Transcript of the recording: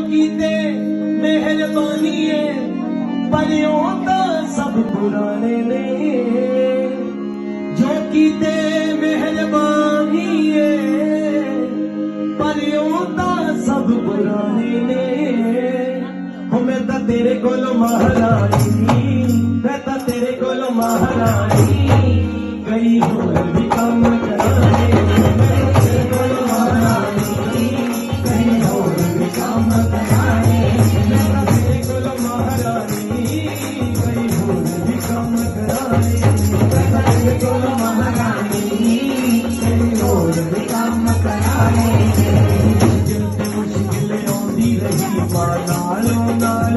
कीते मेहरबानी है पर ओंदा सब पुराने ने जो कीते मेहरबानी है पर ओंदा सब पुराने ने हो मैं तां तेरे कोलों महारानी मैं तां तेरे कोलों महारानी कई होर भी काम कराने मैं तेरे कोलों महारानी कई होर भी काम कराने मैं तां तेरे कोलों महारानी कई होर भी काम कराने मैं तां तेरे कोलों महारानी कई होर भी काम कराने मुश्किल आउंदी रही मां नालों नाल